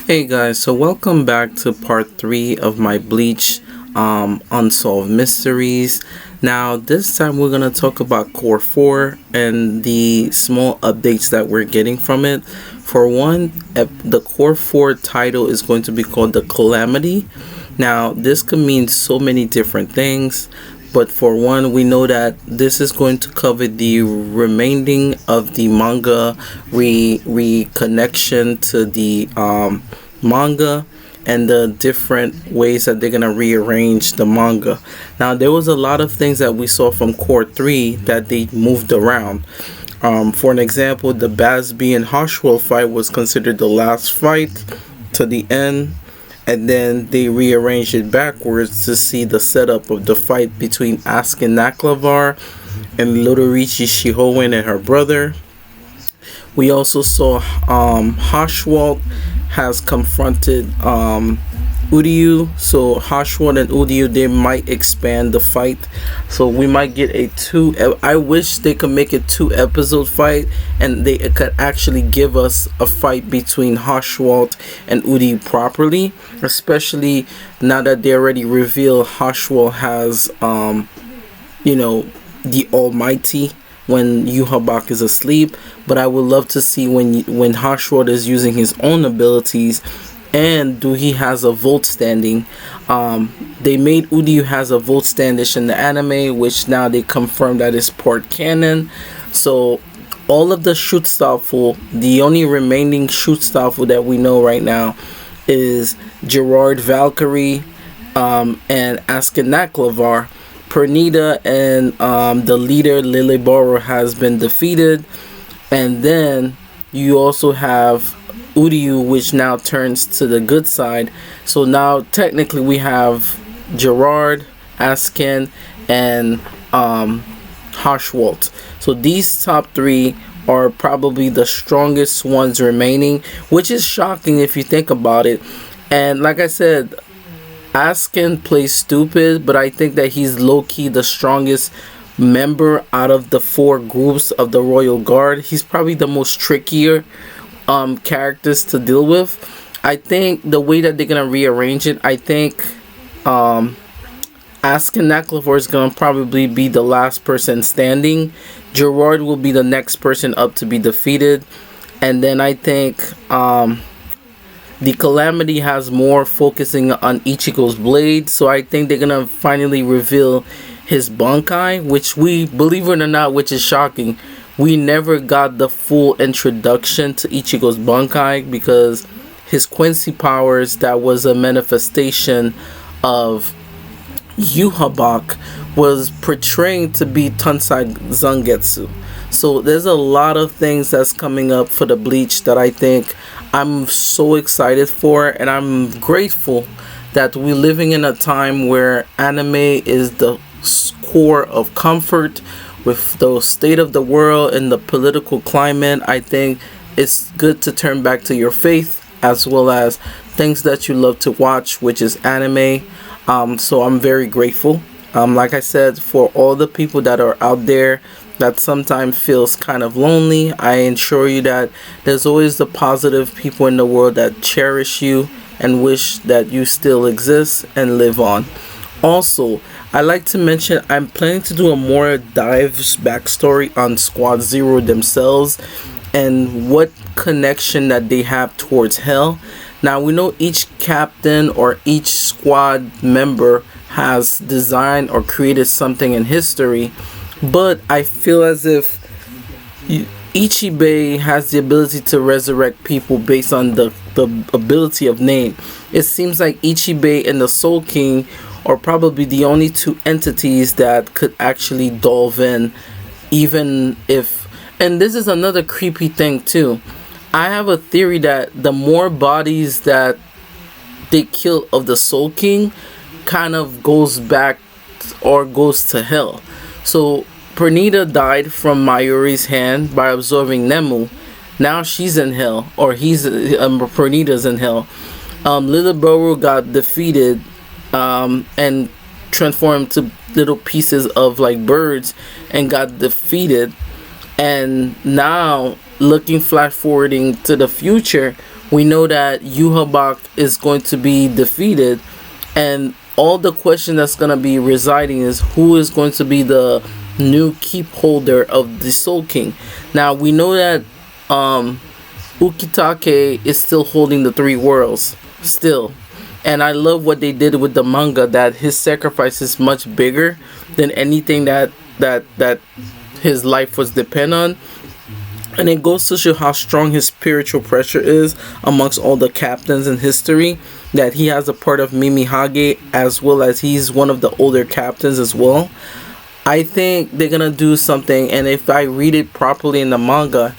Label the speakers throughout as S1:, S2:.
S1: Hey guys, so welcome back to part 3 of my Bleach Unsolved Mysteries. Now, this time we're going to talk about Core 4 and the small updates that we're getting from it. For one, the Core 4 title is going to be called The Calamity. Now, this could mean so many different things, but for one, we know that this is going to cover the remaining of the manga reconnection to the manga and the different ways that they're going to rearrange the manga. Now, there was a lot of things that we saw from Core 3 that they moved around. For an example, the Basby and Hoshwell fight was considered the last fight to the end, and then they rearranged it backwards to see the setup of the fight between Asuka Naklavar and Lodorichi Shihoen and her brother. We also saw Hoshwell has confronted Uryu. So Hoshwell and Uryu, they might expand the fight. So we might get I wish they could make it 2-episode fight and they could actually give us a fight between Hoshwell and Uryu properly. Especially now that they already reveal Hoshwell has the Almighty when Yhwach is asleep, but I would love to see when Hoshwell is using his own abilities, and he has a Volt standing. They made Uryu has a Volt standish in the anime, which now they confirm that is part canon. So all of the Schutzstaffel, the only remaining Schutzstaffel that we know right now is Gerard Valkyrie and Asuka Naklavar. Pernita and the leader Liliboro has been defeated, and then you also have Uryu, which now turns to the good side. So now technically we have Gerard, Asken, and Hoshwalt. So these top 3 are probably the strongest ones remaining, which is shocking if you think about it. And like I said, Asken plays stupid, but I think that he's low-key the strongest member out of the 4 groups of the Royal Guard. He's probably the most trickier characters to deal with. I think the way that they're gonna rearrange it, I think Asuka Naklavar is gonna probably be the last person standing. Gerard will be the next person up to be defeated, and then I think the Calamity has more focusing on Ichigo's blade, so I think they're gonna finally reveal his Bankai, which we, believe it or not, which is shocking, we never got the full introduction to Ichigo's Bankai because his Quincy powers, that was a manifestation of Yhwach, was portraying to be Tensai Zangetsu. So there's a lot of things that's coming up for the Bleach that I think I'm so excited for, and I'm grateful that we're living in a time where anime is the core of comfort. With the state of the world and the political climate, I think it's good to turn back to your faith as well as things that you love to watch, which is anime. So I'm very grateful. Like I said, for all the people that are out there that sometimes feels kind of lonely, I assure you that there's always the positive people in the world that cherish you and wish that you still exist and live on. Also, I like to mention I'm planning to do a more dives backstory on Squad Zero themselves and what connection that they have towards Hell. Now, we know each captain or each squad member has designed or created something in history, but I feel as if Ichibei has the ability to resurrect people based on the ability of name. It seems like Ichibei and the Soul King are probably the only 2 entities that could actually delve in, even if... And this is another creepy thing too. I have a theory that the more bodies that they kill of the Soul King kind of goes back or goes to hell. So Pernita died from Mayuri's hand by absorbing Nemu. Now she's in hell, or Pernita's in hell. Liliboro got defeated and transformed to little pieces of like birds and got defeated. And now looking flash forwarding to the future, We know that Yuhabak is going to be defeated, and all the question that's going to be residing is who is going to be the new keep holder of the Soul King. Now we know that Ukitake is still holding the 3 worlds still, and I love what they did with the manga, that his sacrifice is much bigger than anything that his life was depend on. And it goes to show how strong his spiritual pressure is amongst all the captains in history, that he has a part of Mimi Hage, as well as he's one of the older captains as well. I think they're gonna do something, and if I read it properly in the manga,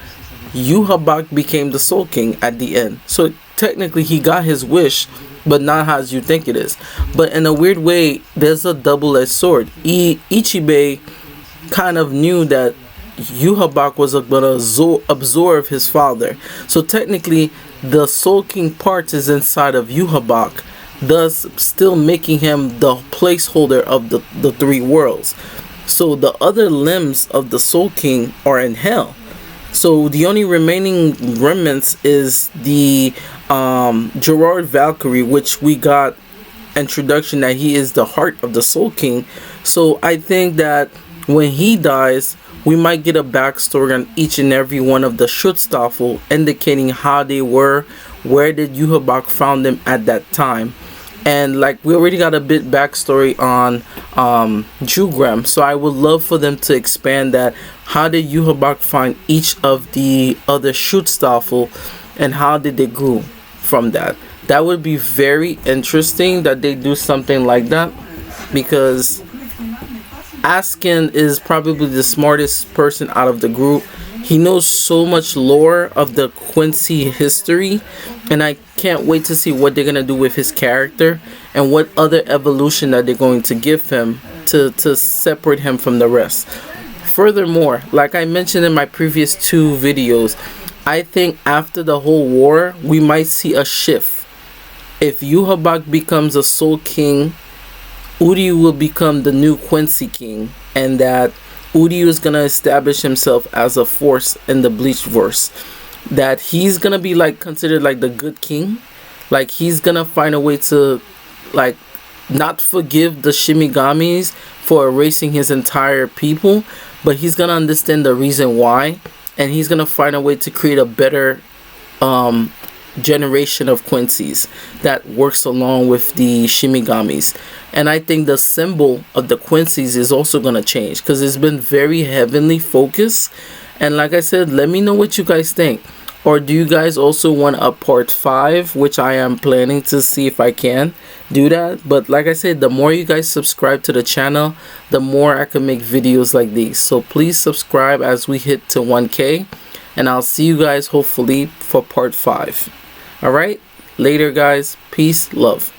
S1: Yuhabak became the Soul King at the end. So technically he got his wish, but not as you think it is. But in a weird way, there's a double-edged sword. Ichibei kind of knew that Yuhabak was going to absorb his father. So technically, the Soul King part is inside of Yuhabak, thus still making him the placeholder of the 3 worlds. So the other limbs of the Soul King are in hell. So the only remaining remnants is the Gerard Valkyrie, which we got introduction that he is the heart of the Soul King. So I think that when he dies, we might get a backstory on each and every one of the Schutzstaffel, indicating how they were, where did Yuhabak found them at that time. And like we already got a bit backstory on Jugram, so I would love for them to expand that. How did Yuhabak find each of the other Schutzstaffel, and how did they grow from that? That would be very interesting that they do something like that, because Askin is probably the smartest person out of the group. He knows so much lore of the Quincy history, and I can't wait to see what they're going to do with his character and what other evolution that they're going to give him to separate him from the rest. Furthermore, like I mentioned in my previous 2 videos, I think after the whole war, we might see a shift. If Yuhabak becomes a Soul King, Uryu will become the new Quincy King, and that Uryu is going to establish himself as a force in the Bleach verse. That he's going to be like considered like the good king. Like he's going to find a way to like not forgive the Shimigamis for erasing his entire people, but he's going to understand the reason why, and he's going to find a way to create a better generation of Quincy's that works along with the Shimigamis. And I think the symbol of the Quincy's is also going to change, because it's been very heavenly focused. And like I said, let me know what you guys think. Or do you guys also want a part 5, which I am planning to see if I can do that. But like I said, the more you guys subscribe to the channel, the more I can make videos like these. So please subscribe as we hit to 1K, and I'll see you guys hopefully for part 5. Alright, later guys, peace, love.